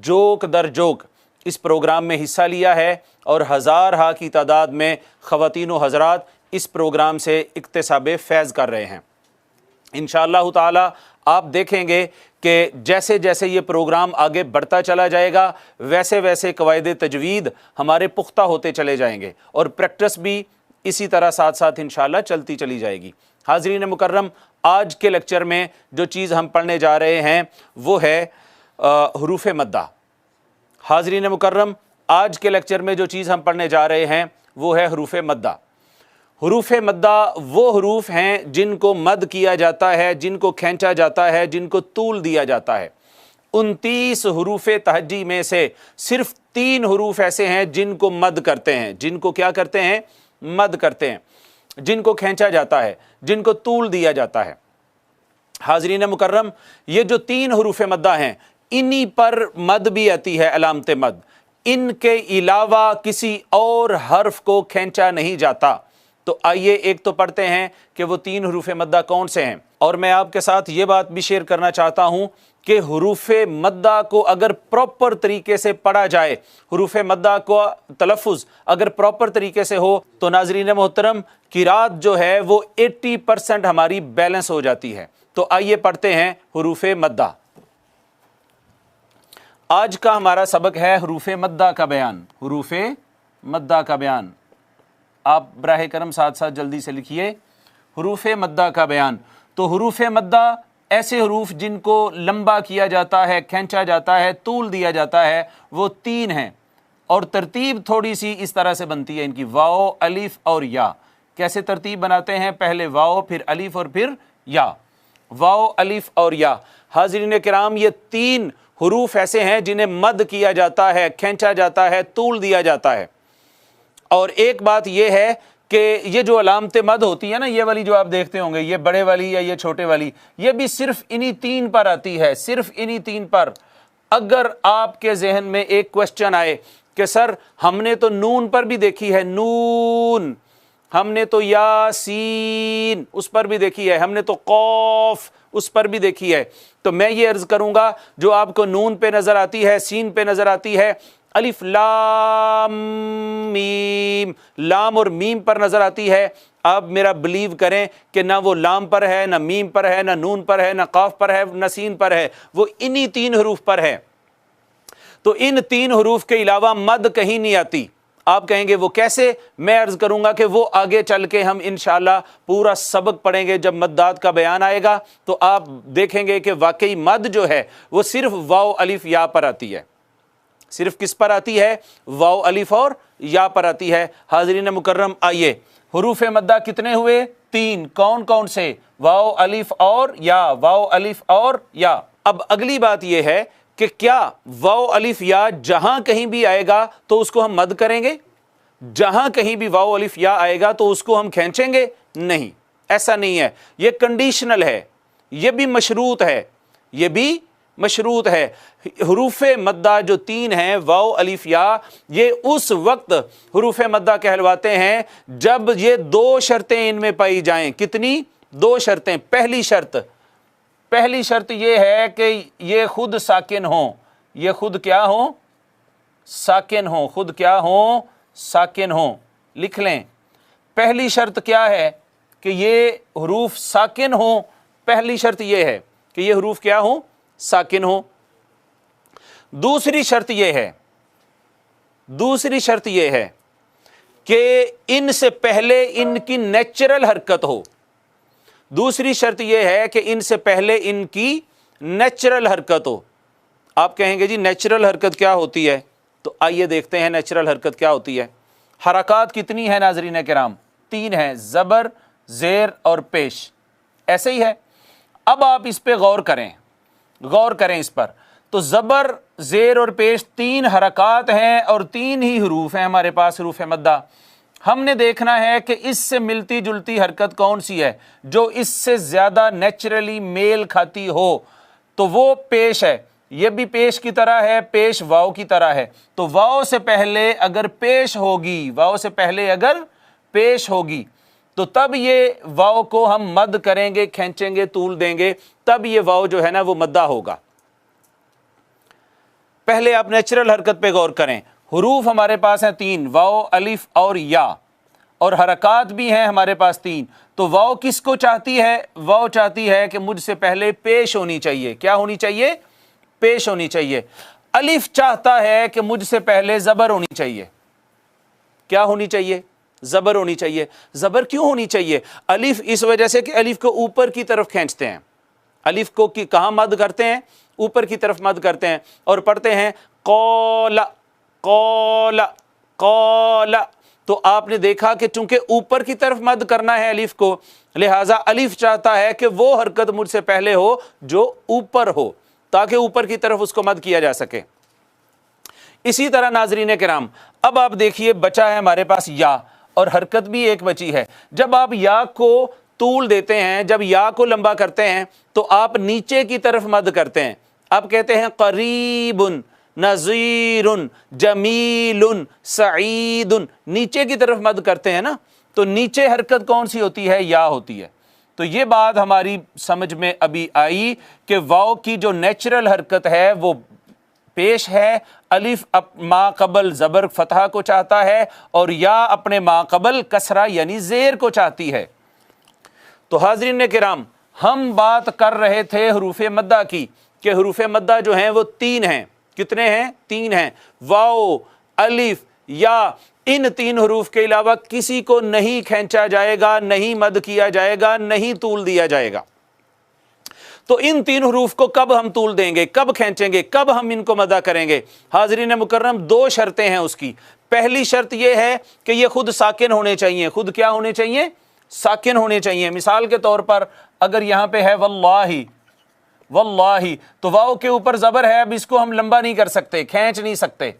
Joke दर joke इस programme में हिस्सा लिया है और हज़ार हा की तादाद में ख़वातीन व हज़रात इस प्रोग्राम से इक्तिसाब फ़ैज़ कर रहे हैं। इंशाअल्लाह ताला आप देखेंगे कि जैसे जैसे ये प्रोग्राम आगे बढ़ता चला जाएगा वैसे वैसे क़वाइद तजवीद हमारे पुख्ता होते चले जाएंगे और प्रैक्टिस भी इसी तरह साथ साथ इंशाअल्लाह चलती चली जाएगी। हाज़रीन मुकर्रम, आज के लेक्चर में जो चीज़ हम पढ़ने जा रहे हैं वो है हरूफ मद्दा। हाज़रीन मुकर्रम, आज के लेक्चर में जो चीज़ हम पढ़ने जा रहे हैं वो है हरूफ मद्दा। हरूफ मद्दा वो हरूफ हैं जिनको मद किया जाता है, जिनको खींचा जाता है, जिनको तूल दिया जाता है। 29 हरूफ तहज्जी में से सिर्फ 3 हरूफ ऐसे हैं जिनको मद करते हैं। जिनको क्या करते हैं? मद करते हैं, जिनको खींचा जाता है, जिनको तूल दिया जाता है। हाज़रीन मुकर्रम, ये जो 3 हरूफ मद्दा हैं इन्हीं पर मद भी आती है, अलामत मद। इनके अलावा किसी और हर्फ को खींचा नहीं जाता। तो आइए एक तो पढ़ते हैं कि वो 3 हरूफ मद्दा कौन से हैं। और मैं आपके साथ ये बात भी शेयर करना चाहता हूँ कि हरूफ मद्दा को अगर प्रॉपर तरीके से पढ़ा जाए, हरूफ मद्दा को तलफ़ुज़ अगर प्रॉपर तरीके से हो तो नाज़रीन मोहतरम किरात जो है वो 80% हमारी बैलेंस हो जाती है। तो आइए पढ़ते हैं हरूफ मद्दा। आज का हमारा सबक है हरूफ मद्दा का बयान। हरूफ मद्दा का बयान आप बराह करम साथ साथ जल्दी से लिखिए, हरूफ मद्दा का बयान। तो हरूफ मद्दा ऐसे हरूफ जिनको लंबा किया जाता है, खींचा जाता है, तूल दिया जाता है, वो 3 हैं और तरतीब थोड़ी सी इस तरह से बनती है इनकी, वाओ, अलिफ और या। कैसे तरतीब बनाते हैं? पहले वाओ, फिर अलिफ और फिर या। वाओ, अलिफ और या। हाज़रीन किराम, ये 3 हरूफ ऐसे हैं जिन्हें मद किया जाता है, खींचा जाता है, तूल दिया जाता है। और एक बात यह है कि ये जो अलामत मद होती है ना, ये वाली जो आप देखते होंगे, ये बड़े वाली या ये छोटे वाली, ये भी सिर्फ इन्हीं 3 पर आती है, सिर्फ इन्हीं 3 पर। अगर आपके जहन में एक क्वेश्चन आए कि सर हमने तो नून पर भी देखी है, नून, हमने तो यासीन उस पर भी देखी है, हमने तो कौफ उस पर भी देखी है, तो मैं ये अर्ज करूंगा जो आपको नून पे नजर आती है, सीन पे नजर आती है, अलिफ लाम मीम, लाम और मीम पर नजर आती है, आप मेरा बिलीव करें कि ना वो लाम पर है, ना मीम पर है, ना नून पर है, ना काफ पर है, ना सीन पर है, वो इन्हीं 3 हरूफ पर है। तो इन 3 हरूफ के अलावा मद कहीं नहीं आती। आप कहेंगे वो कैसे? मैं अर्ज करूंगा कि वो आगे चल के हम इंशाअल्लाह पूरा सबक पढ़ेंगे। जब मद्दात का बयान आएगा तो आप देखेंगे कि वाकई मद जो है वो सिर्फ वाओ, अलिफ, या पर आती है। सिर्फ किस पर आती है? वाओ, अलिफ और या पर आती है। हाज़रीन मुकर्रम, आइए हरूफ मद्दा कितने हुए? 3। कौन कौन से? वाओ, अलिफ और या, वाओ, अलिफ और या। अब अगली बात यह है कि क्या वाओ, अलिफ, या जहां कहीं भी आएगा तो उसको हम मद करेंगे? जहां कहीं भी वाओ, अलिफ, या आएगा तो उसको हम खींचेंगे? नहीं, ऐसा नहीं है। यह कंडीशनल है, यह भी मशरूत है, यह भी मशरूत है। हरूफ मद्दा जो 3 हैं, वाओ, अलिफ, या, ये उस वक्त हरूफ मद्दा कहलवाते हैं जब ये 2 शर्तें इनमें पाई जाएं। कितनी? 2 शर्तें। पहली शर्त ये है कि ये खुद साकिन हो, ये खुद क्या हो? साकिन हो, खुद क्या हो? साकिन हो। लिख लें, पहली शर्त क्या है कि ये हरूफ साकिन हो। पहली शर्त ये है कि ये हरूफ क्या हो? साकिन हो। दूसरी शर्त यह है कि इनसे पहले इनकी नेचुरल हरकत हो। दूसरी शर्त यह है कि इनसे पहले इनकी नेचुरल हरकत हो। आप कहेंगे जी नेचुरल हरकत क्या होती है? तो आइए देखते हैं नेचुरल हरकत क्या होती है। हरकत कितनी है नाज़रीन किराम? 3 है, ज़बर, ज़ेर और पेश। ऐसे ही है। अब आप इस पे गौर करें इस पर। तो ज़बर, ज़ेर और पेश 3 हरकत हैं और 3 ही हरूफ हैं हमारे पास, हरूफ मद्दा। हमने देखना है कि इससे मिलती जुलती हरकत कौन सी है, जो इससे ज़्यादा नेचुरली मेल खाती हो, तो वो पेश है। ये भी पेश की तरह है, पेश वाओ की तरह है। तो वाओ से पहले अगर पेश होगी, तो तब ये वाओ को हम मद करेंगे, खींचेंगे, तूल देंगे, तब ये वाओ जो है ना वो मद्दा होगा। पहले आप नेचुरल हरकत पे गौर करें। हुरूफ हमारे पास हैं 3, वाओ, अलिफ और या, और हरकत भी हैं हमारे पास 3। तो वाओ किसको चाहती है? वाओ चाहती है कि मुझसे पहले पेश होनी चाहिए। क्या होनी चाहिए? पेश होनी चाहिए। अलिफ चाहता है कि मुझसे पहले ज़बर होनी चाहिए। क्या होनी चाहिए? ज़बर होनी चाहिए। ज़बर क्यों होनी चाहिए? अलिफ इस वजह से कि अलिफ को ऊपर की तरफ खींचते हैं। अलिफ को कहाँ मद करते हैं? ऊपर की तरफ मद करते हैं और पढ़ते हैं कौला कौला कौला। तो आपने देखा कि चूंकि ऊपर की तरफ मद करना है अलिफ को, लिहाजा अलिफ चाहता है कि वो हरकत मुझसे पहले हो जो ऊपर हो, ताकि ऊपर की तरफ उसको मद किया जा सके। इसी तरह नाजरीन किराम, अब आप देखिए बचा है हमारे पास या, और हरकत भी एक बची है। जब आप या को तूल देते हैं, जब या को लंबा करते हैं, तो आप नीचे की तरफ मद करते हैं। आप कहते हैं करीबुन, नज़ीरुन, जमीलुन, सईदुन, नीचे की तरफ मद करते हैं ना। तो नीचे हरकत कौन सी होती है? या होती है। तो ये बात हमारी समझ में अभी आई कि वाव की जो नेचुरल हरकत है वो पेश है। अलिफ मा कबल ज़बर फतहा को चाहता है, और या अपने मा कबल कसरा यानी ज़ेर को चाहती है। तो हाज़रीन किराम, हम बात कर रहे थे हुरूफ मद्दा की, कि हुरूफ मद्दा जो हैं वो 3 हैं। कितने हैं? 3 हैं। वाओ, अलिफ, या, इन 3 हुरूफ के अलावा किसी को नहीं खींचा जाएगा, नहीं मद किया जाएगा, नहीं तूल दिया जाएगा। तो इन 3 हुरूफ को कब हम तूल देंगे, कब खींचेंगे, कब हम इनको मदा करेंगे? हाज़रीन मुकर्रम, 2 शर्तें हैं उसकी। पहली शर्त यह है कि ये खुद साकिन होने चाहिए। खुद क्या होने चाहिए? साकिन होने चाहिए। मिसाल के तौर पर अगर यहाँ पे है वल्लाही, वल्लाही, तो वाव के ऊपर ज़बर है, अब इसको हम लंबा नहीं कर सकते, खींच नहीं सकते।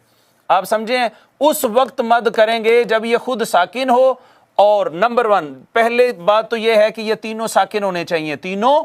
आप समझें, उस वक्त मद करेंगे जब ये खुद साकिन हो। और नंबर 1 पहले बात तो ये है कि ये तीनों साकिन होने चाहिए, तीनों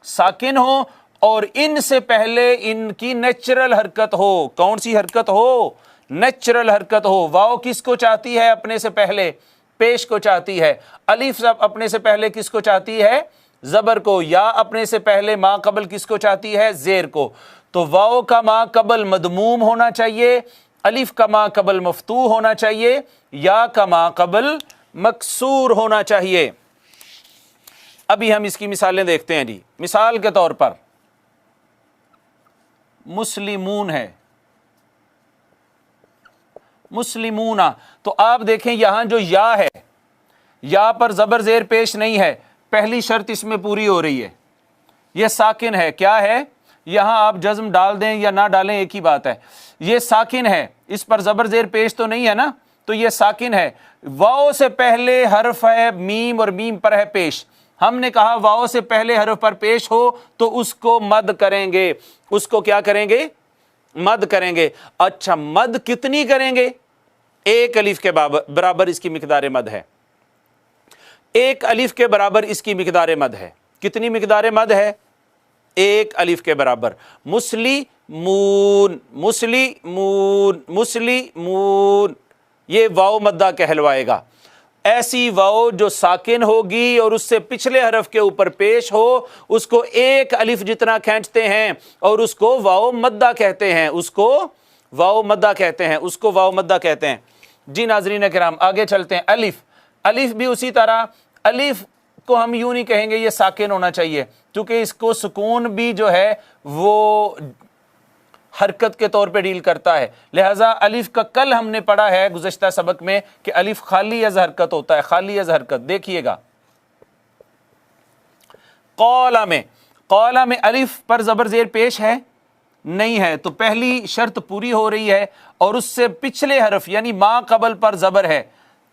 साकिन हो, और इनसे पहले इनकी नेचुरल हरकत हो। कौन सी हरकत हो? नेचुरल हरकत हो। वाव किसको चाहती है? अपने से पहले पेश को चाहती है। अलिफ अपने से पहले किसको चाहती है? ज़बर को। या अपने से पहले मा कबल किसको चाहती है? ज़ेर को। तो वाव का मा कबल मदमूम होना चाहिए, अलिफ का मा कबल मफ्तूह होना चाहिए, या का मा कबल मकसूर होना चाहिए। अभी हम इसकी मिसालें देखते हैं जी। मिसाल के तौर पर मुस्लिमून है, मुस्लिमूना, तो आप देखें यहां जो या है, या पर ज़बर ज़ेर पेश नहीं है। पहली शर्त इसमें पूरी हो रही है, यह साकिन है। क्या है? यहां आप जज्म डाल दें या ना डालें एक ही बात है, यह साकिन है, इस पर ज़बर ज़ेर पेश तो नहीं है ना, तो यह साकिन है। वाओ से पहले हर्फ है मीम, और मीम पर है पेश। हमने कहा वाओ से पहले हर्फ पर पेश हो तो उसको मद करेंगे। उसको क्या करेंगे? मद करेंगे। अच्छा, मद कितनी करेंगे? 1 अलिफ के बराबर इसकी मिकदार मद है। 1 अलिफ के बराबर इसकी मिकदार मद है। कितनी मिकदार मद है? 1 अलिफ के बराबर। मुस्लिमून, मुस्लिमून, मुस्लिमून, ये वाओ मद्दा कहलवाएगा। ऐसी वाओ जो साकिन होगी और उससे पिछले हरफ के ऊपर पेश हो, उसको 1 अलिफ जितना खींचते हैं और उसको वाओ मद्दा कहते हैं। उसको वाओ मद्दा कहते हैं, उसको वाओ मद्दा कहते हैं। जी नाजरीन किराम, आगे चलते हैं। अलिफ, अलिफ भी उसी तरह। अलिफ को हम यूं नहीं कहेंगे ये साकिन होना चाहिए, क्योंकि इसको सुकून भी जो है वो हरकत के तौर पे डील करता है। लिहाजा अलिफ का कल हमने पढ़ा है गुज़श्ता सबक में कि अलिफ खाली अज़ हरकत होता है, खाली अज़ हरकत। देखिएगा कौला में, कौला में अलिफ पर ज़बर ज़ेर पेश है? नहीं है। तो पहली शर्त पूरी हो रही है, और उससे पिछले हरफ यानी मा कबल पर ज़बर है,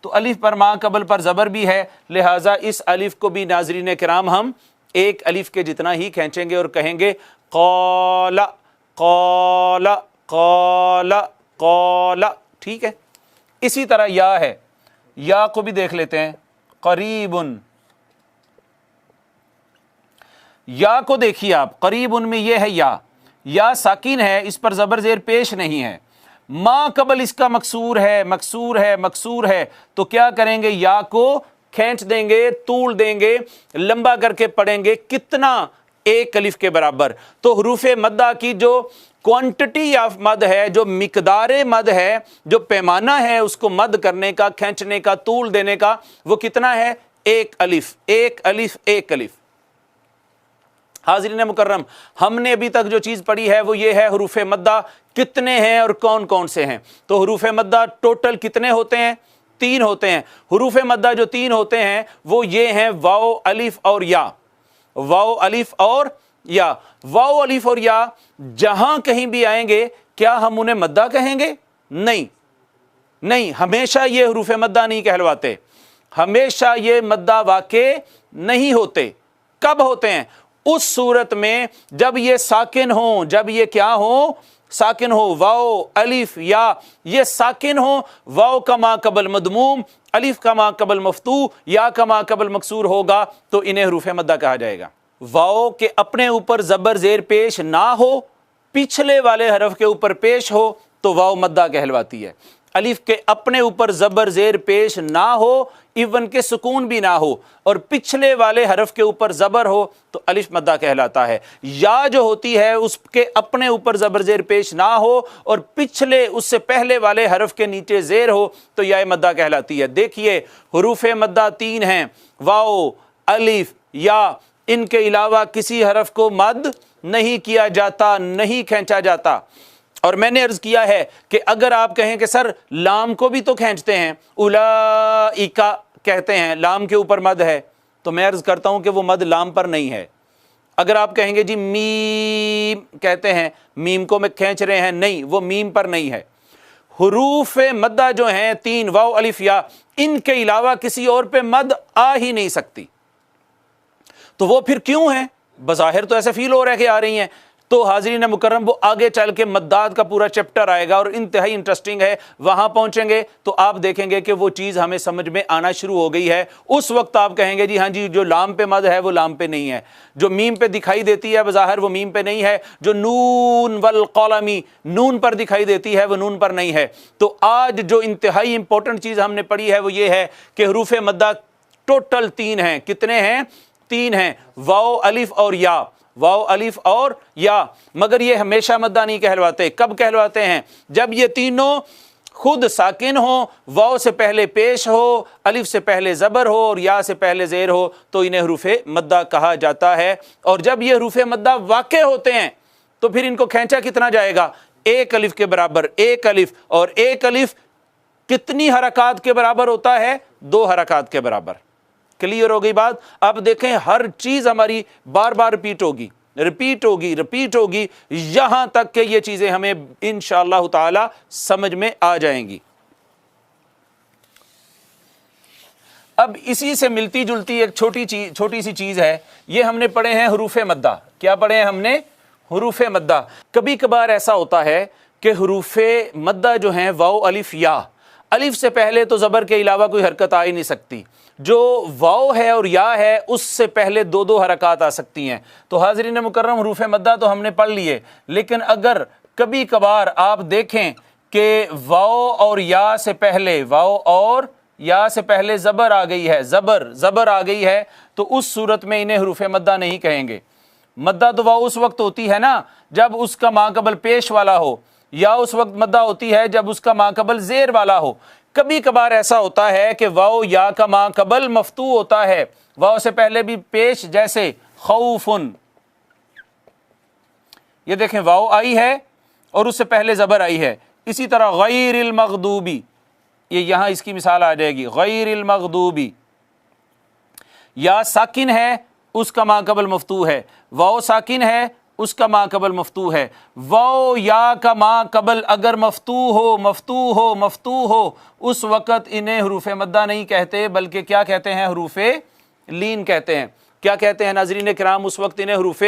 तो अलिफ पर मा कबल पर ज़बर भी है। लिहाजा इस अलिफ को भी नाज़रीन किराम हम 1 अलिफ के जितना ही खींचेंगे और कहेंगे कौला कौला कौला कौला। ठीक है। इसी तरह या है, या को भी देख लेते हैं। करीबुन, या को देखिए आप, करीबुन में ये है या साकिन है, इस पर ज़बर ज़ेर पेश नहीं है। मा कबल इसका मकसूर है, मकसूर है, मकसूर है। तो क्या करेंगे? या को खींच देंगे, तूल देंगे, लंबा करके पढ़ेंगे। कितना? 1 अलिफ के बराबर। तो हुरूफ मद्दा की जो क्वांटिटी ऑफ मद है, जो मिकदार मद है, जो पैमाना है उसको मद करने का, खींचने का, तूल देने का, वो कितना है? एक अलिफ, एक अलिफ, एक अलिफ। हाज़रीन मुकर्रम, हमने अभी तक जो चीज़ पढ़ी है वो ये है हरूफ मद्दा कितने हैं और कौन कौन से हैं। तो हरूफ मद्दा टोटल कितने होते हैं? 3 होते हैं। हरूफ मद्दा जो 3 होते हैं वो ये हैं वाओ, अलिफ और या। वाओ, अलिफ और या। वाओ, अलिफ और या जहां कहीं भी आएंगे क्या हम उन्हें मद्दा कहेंगे? नहीं, नहीं, हमेशा ये हरूफ मद्दा नहीं कहलवाते, हमेशा ये मद्दा वाक़े नहीं होते। कब होते हैं? उस सूरत में जब ये साकिन हो, जब ये क्या हो? साकिन हो। वाओ, अलिफ, या ये साकिन हो। वाओ का मा कबल मदमूम, अलिफ का मा कबल मफ्तू, या का मा कबल मकसूर होगा तो इन्हें हरूफ मद्दा कहा जाएगा। वाओ के अपने ऊपर जबर जेर पेश ना हो, पिछले वाले हरफ के ऊपर पेश हो तो वाओ मद्दा कहलवाती है। अलिफ के अपने ऊपर जबर जेर पेश ना हो, इवन के सुकून भी ना हो, और पिछले वाले हरफ के ऊपर जबर हो तो अलिफ मद्दा कहलाता है। या जो होती है उसके अपने ऊपर जबर जेर पेश ना हो और पिछले उससे पहले वाले हरफ के नीचे जेर हो तो या मद्दा कहलाती है। देखिए हरूफ मद्दा 3 हैं, वाओ, अलिफ, या। इनके अलावा किसी हरफ को मद नहीं किया जाता, नहीं खींचा जाता। और मैंने अर्ज किया है कि अगर आप कहें कि सर लाम को भी तो खींचते हैं, उलाइका कहते हैं, लाम के ऊपर मद है, तो मैं अर्ज करता हूं कि वो मद लाम पर नहीं है। अगर आप कहेंगे जी मीम कहते हैं, मीम को में खींच रहे हैं, नहीं, वो मीम पर नहीं है। हुरूफ मद्दा जो हैं 3, वाओ, अलिफ, या, इनके अलावा किसी और पे मद आ ही नहीं सकती। तो वो फिर क्यों है? बज़ाहिर तो ऐसा फील हो रहा है कि आ रही हैं। तो हाज़रीन मुकर्रम, वो आगे चल के मद्दाद का पूरा चैप्टर आएगा और इंतहाई इंटरेस्टिंग है। वहां पहुंचेंगे तो आप देखेंगे कि वो चीज़ हमें समझ में आना शुरू हो गई है। उस वक्त आप कहेंगे जी हाँ जी, जो लाम पे मद है वो लाम पे नहीं है, जो मीम पे दिखाई देती है बज़ाहिर वो मीम पे नहीं है, जो नून वल क़लमी नून पर दिखाई देती है वो नून पर नहीं है। तो आज जो इंतहाई इंपॉर्टेंट चीज़ हमने पढ़ी है वो ये है कि हरूफ मद्दा टोटल 3 हैं। कितने हैं? 3 हैं, वाओ, अलिफ और या। वाओ, अलिफ और या। मगर ये हमेशा मद्दा नहीं कहलवाते। कब कहलवाते हैं? जब ये तीनों खुद साकिन हो, वाओ से पहले पेश हो, अलिफ से पहले ज़बर हो और या से पहले ज़ेर हो तो इन्हें हरूफे मद्दा कहा जाता है। और जब ये हरूफे मद्दा वाक़े होते हैं तो फिर इनको खींचा कितना जाएगा? 1 अलिफ के बराबर 1 अलिफ। और 1 अलिफ कितनी हरकत के बराबर होता है? 2 हरकत के बराबर। क्लियर हो गई बात? अब देखें हर चीज हमारी बार बार रिपीट होगी, रिपीट होगी, रिपीट होगी, यहां तक कि ये चीजें हमें इंशाअल्लाह ताला समझ में आ जाएंगी। अब इसी से मिलती जुलती एक छोटी सी चीज है, ये हमने पढ़े हैं हरूफ मद्दा। क्या पढ़े हैं हमने? हरूफ मद्दा। कभी कभार ऐसा होता है कि हरूफ मद्दा जो हैं वाओ, अलिफ, या, अलिफ से पहले तो ज़बर के अलावा कोई हरकत आ ही नहीं सकती। जो वाओ है और या है उससे पहले 2 हरकत आ सकती हैं। तो हाज़रीन मुकर्रम, हरूफ मद्दा तो हमने पढ़ लिए, लेकिन अगर कभी कभार आप देखें कि वाओ और या से पहले, वाओ और या से पहले ज़बर आ गई है, ज़बर आ गई है, तो उस सूरत में इन्हें हरूफ मद्दा नहीं कहेंगे। मद्दा तो वाओ उस वक्त होती है ना जब उसका माकबल पेश वाला हो, या उस वक्त मद्दा होती है जब उसका माकबल ज़ेर वाला हो। कभी कभार ऐसा होता है कि वाओ या का माकबल मफ्तू होता है, वाओ से पहले भी पेश, जैसे खौफुन, ये देखें वाओ आई है और उससे पहले ज़बर आई है। इसी तरह गैरिल मग़दूबी, ये यहां इसकी मिसाल आ जाएगी, गैरिल मग़दूबी, या साकिन है उसका माकबल मफ्तू है, वाओ साकिन है उसका माकबल मफ्तू है। वाओ या का माकबल अगर मफ्तू हो उस वक़्त इन्हें हरूफ मद्दा नहीं कहते, बल्कि क्या कहते हैं? हरूफ लीन कहते हैं। क्या कहते हैं नाज़रीन किराम? उस वक्त इन्हें हरूफ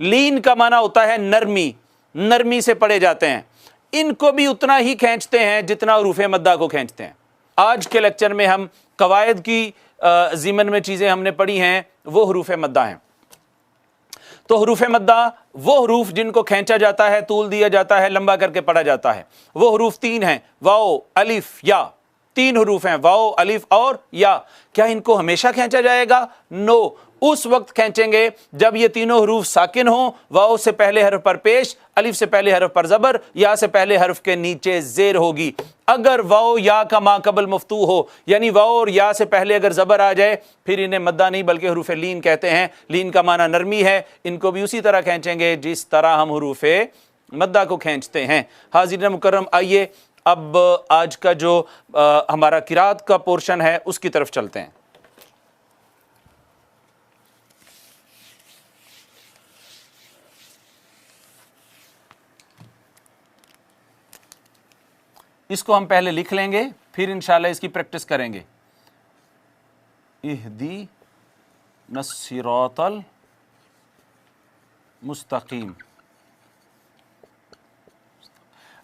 लीन का माना होता है नरमी, नरमी से पढ़े जाते हैं। इनको भी उतना ही खींचते हैं जितना हरूफ मद्दा को खींचते हैं। आज के लेक्चर में हम कवायद की ज़िमन में चीज़ें हमने पढ़ी हैं, वो हरूफ मद्दा हैं। तो हरूफ मद्दा वो हरूफ जिनको खींचा जाता है, तूल दिया जाता है, लंबा करके पढ़ा जाता है, वो हरूफ 3 हैं, वाओ, अलिफ, या। तीन हरूफ हैं, वाओ, अलिफ और या। क्या इनको हमेशा खींचा जाएगा? नो, उस वक्त खींचेंगे जब ये तीनों हरूफ साकिन हो, वाओ से पहले हरफ पर पेश, अलिफ से पहले हरफ पर जबर, या से पहले हरफ के नीचे जेर होगी। अगर वाओ या का मा कबल मफ्तू हो, यानी वाओ और या से पहले अगर जबर आ जाए, फिर इन्हें मद्दा नहीं बल्कि हरूफ लीन कहते हैं। लीन का माना नरमी है, इनको भी उसी तरह खींचेंगे जिस तरह हम हरूफ मद्दा को खींचते हैं। हाज़िरीन मुकर्रम, आइए अब आज का जो हमारा किरात का पोर्शन है उसकी तरफ चलते हैं। इसको हम पहले लिख लेंगे, फिर इंशाल्लाह इसकी प्रैक्टिस करेंगे। इहदी नस्सिरातल मुस्तकीम।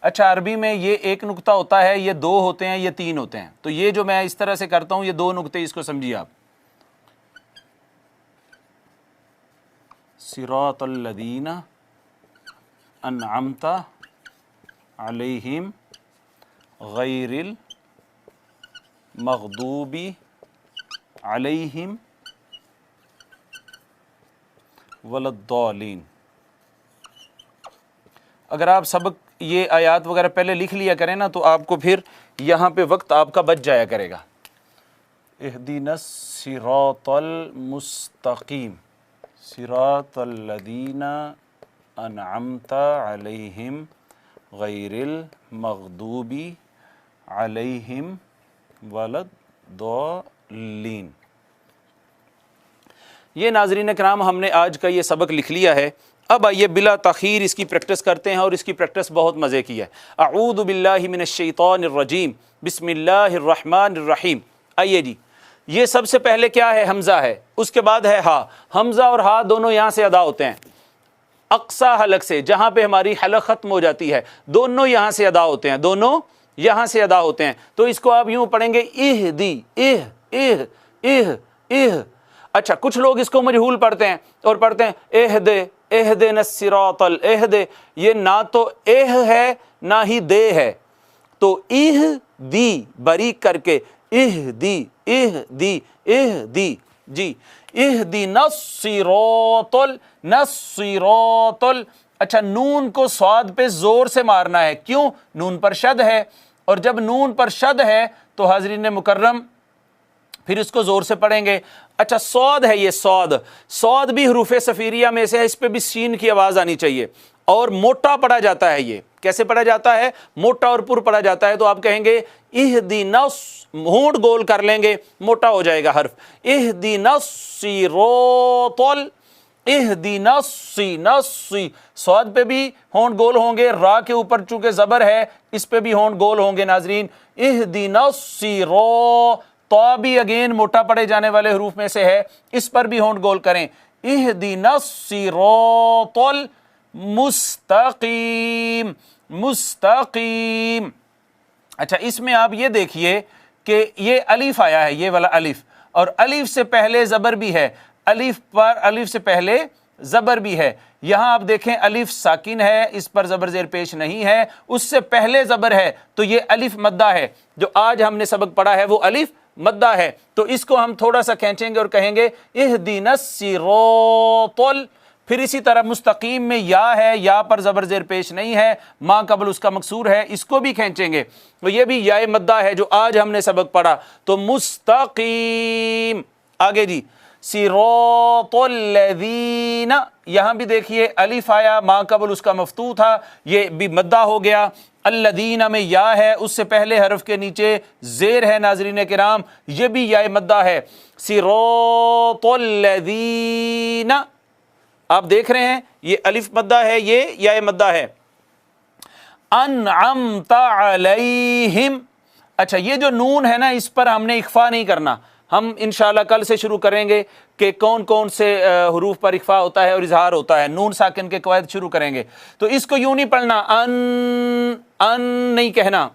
अच्छा, अरबी में ये एक नुक्ता होता है, ये दो होते हैं, ये तीन होते हैं। तो ये जो मैं इस तरह से करता हूं, ये दो नुक्ते, इसको समझिए आप। सिरातल लदीना अन्अमता अलैहिम गैरिल मग़दूबी अलैहिम वलद्दालीन। अगर आप सबक ये आयात वगैरह पहले लिख लिया करें ना, तो आपको फिर यहाँ पे वक्त आपका बच जाया करेगा। इहदिनस सिरातल मुस्तकीम, सिरातल लदीना अन्अमता अलैहिम गैरिल मग़दूबी अलैहिम वलद्दालीन। ये नाज़रीन किराम, हमने आज का ये सबक लिख लिया है। अब आइए बिला तख़ीर इसकी प्रैक्टिस करते हैं, और इसकी प्रैक्टिस बहुत मज़े की है। अऊज़ु बिल्लाहि मिनश शैतानिर रजीम, बिस्मिल्लाहिर रहमानिर रहीम। आइए जी, ये सबसे पहले क्या है? हमज़ा है, उसके बाद है हा। हमज़ा और हा दोनों यहाँ से अदा होते हैं, अक्सा हलक से, जहाँ पे हमारी हलक ख़त्म हो जाती है, दोनों यहाँ से अदा होते हैं, दोनों यहाँ से अदा होते हैं। तो इसको आप यूँ पढ़ेंगे, इह दी, इह इह इह इह। अच्छा, कुछ लोग इसको मजहूल पढ़ते हैं और पढ़ते हैं एहदे, एहदिन सिरातल, एहदे। ये ना तो एह है ना ही दे है, तो इह दी बारीक करके, इह दी, इह दी, इह दी जी, इह दी नस्सिरातल, नस्सिरातल। अच्छा, नून को स्वाद पे जोर से मारना है, क्यों? नून पर शद है, और जब नून पर शद है तो हाज़रीन मुकर्रम फिर इसको जोर से पढ़ेंगे। अच्छा, सौद है, ये सौद, सौद भी हरूफे सफीरिया में से है, इस पे भी सीन की आवाज़ आनी चाहिए, और मोटा पढ़ा जाता है। ये कैसे पढ़ा जाता है? मोटा और पुर पढ़ा जाता है। तो आप कहेंगे इहदिनस, होंठ गोल कर लेंगे, मोटा हो जाएगा हर्फ, इहदिनस्सिरातल, इहदिनस्सी, नस्सी। सौद पे भी होंठ गोल होंगे, रा के ऊपर चूंकि ज़बर है, इस पे भी होंठ गोल होंगे नाजरीन। इहदिनस्सिरा, तो भी अगेन मोटा पढ़े जाने वाले हरूफ में से है, इस पर भी होंठ गोल करें, इहदिनस्सिरातल मुस्तकीम, मुस्तकीम। अच्छा, इसमें आप ये देखिए कि ये अलिफ आया है, ये वाला अलिफ, और अलिफ से पहले ज़बर भी है, अलिफ पर, अलिफ से पहले ज़बर भी है। यहाँ आप देखें अलिफ साकिन है, इस पर ज़बर ज़ेर पेश नहीं है, उससे पहले ज़बर है, तो ये अलिफ मद्दा है। जो आज हमने सबक पढ़ा है वो अलिफ मद्दा है। तो इसको हम थोड़ा सा खींचेंगे और कहेंगे इहदिनस्सिरातल। फिर इसी तरह मुस्तकीम में या है, या पर ज़बर ज़ेर पेश नहीं है, माँ कबल उसका मकसूर है, इसको भी खींचेंगे, तो ये भी या मद्दा है जो आज हमने सबक पढ़ा। तो मुस्तकीम, आगे जी, सिरातल लज़ीना, यहाँ भी देखिए अलिफ आया, माँ कबल उसका मफ्तू था, ये भी मद्दा हो गया। अल्लदीना में या है, उससे पहले हरफ के नीचे जेर है नाजरीन किराम, ये भी या मद्दा है। सिरातल लज़ीना, आप देख रहे हैं ये अलिफ मद्दा है, ये या मद्दा है। अन्अमता अलैहिम। अच्छा, ये जो नून है ना, इस पर हमने इख्फा नहीं करना, हम इंशाल्लाह कल से शुरू करेंगे कि कौन कौन से हरूफ पर इख्फा होता है और इजहार होता है। नून साकिन के कवायद शुरू करेंगे, तो इसको यूं नहीं पढ़ना, अन नहीं कहना,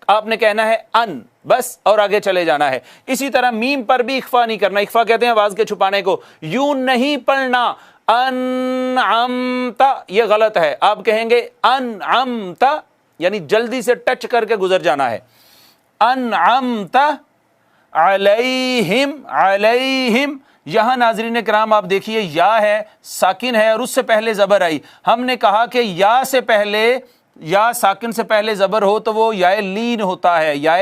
आपने कहना है अन बस, और आगे चले जाना है। इसी तरह मीम पर भी इख्फा नहीं करना, इख्फा कहते हैं आवाज के छुपाने को, यूं नहीं पढ़ना अनअमता, ये गलत है। आप कहेंगे अनअमता, यानी जल्दी से टच करके गुजर जाना है। انعمت علیہم علیہم. یہاں ناظرین کرام آپ دیکھیے یا ہے ساکن ہے اور اس سے پہلے زبر آئی. ہم نے کہا کہ یا سے پہلے یا ساکن سے پہلے زبر ہو تو وہ یا لین ہوتا ہے, یا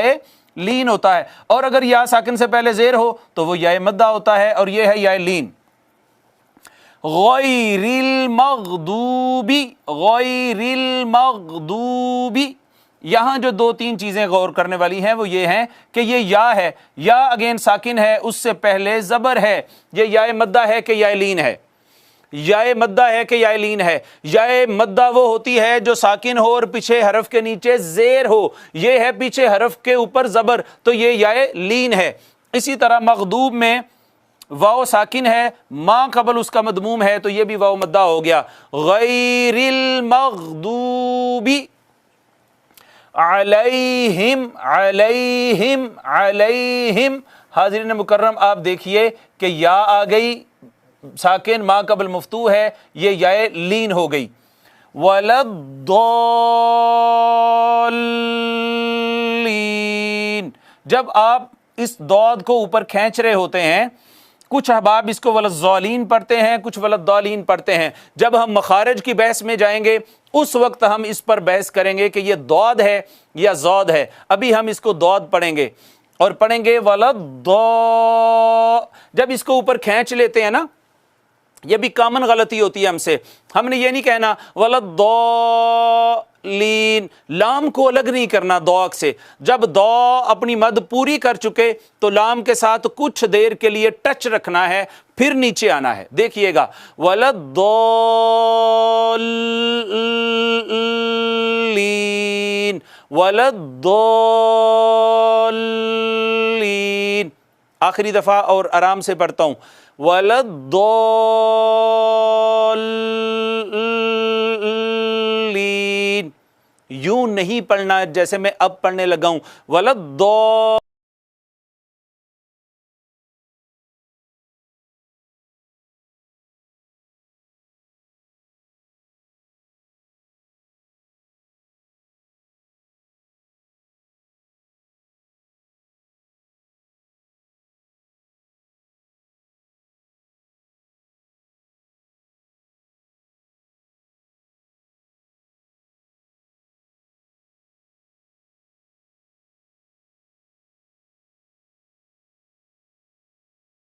لین ہوتا ہے, اور اگر یا ساکن سے پہلے زیر ہو تو وہ یا مدہ ہوتا ہے, اور یہ ہے یا لین. غیر المغضوبی غیر المغضوبی. یہاں جو دو تین چیزیں غور کرنے والی ہیں وہ یہ ہیں کہ یہ یا ہے, یا اگین ساکن ہے, اس سے پہلے زبر ہے, یہ یا مدہ ہے کہ یا لین ہے, یا مدہ ہے کہ یا لین ہے. یا مدہ وہ ہوتی ہے جو ساکن ہو اور پیچھے حرف کے نیچے زیر ہو, یہ ہے پیچھے حرف کے اوپر زبر, تو یہ یا لین ہے. اسی طرح مغضوب میں واو ساکن ہے, ماں قبل اس کا مدموم ہے, تو یہ بھی واو مدہ ہو گیا. غیر المغضوبی علیہم علیہم علیہم. حاضرین مکرم آپ دیکھیے کہ یا آ گئی ساکن, ماں قبل مفتوح ہے, یہ یا لین ہو گئی. ولضالین. جب آپ اس ضاد کو اوپر کھینچ رہے ہوتے ہیں, کچھ احباب اس کو ولضالین پڑھتے ہیں, کچھ ولضالین پڑھتے ہیں. جب ہم مخارج کی بحث میں جائیں گے اس وقت ہم اس پر بحث کریں گے کہ یہ ضاد ہے یا ضاد ہے. ابھی ہم اس کو ضاد پڑھیں گے اور پڑھیں گے جب اس کو اوپر کھینچ لیتے ہیں نا, یہ بھی کامن غلطی ہوتی ہے ہم سے. ہم نے یہ نہیں کہنا ولضالین, لام کو الگ نہیں کرنا دو سے. جب دو اپنی مد پوری کر چکے تو لام کے ساتھ کچھ دیر کے لیے ٹچ رکھنا ہے, پھر نیچے آنا ہے. دیکھیے گا ولضالین ولضالین. آخری دفعہ اور آرام سے پڑھتا ہوں. ولضالین. یوں نہیں پڑھنا جیسے میں اب پڑھنے لگا ہوں.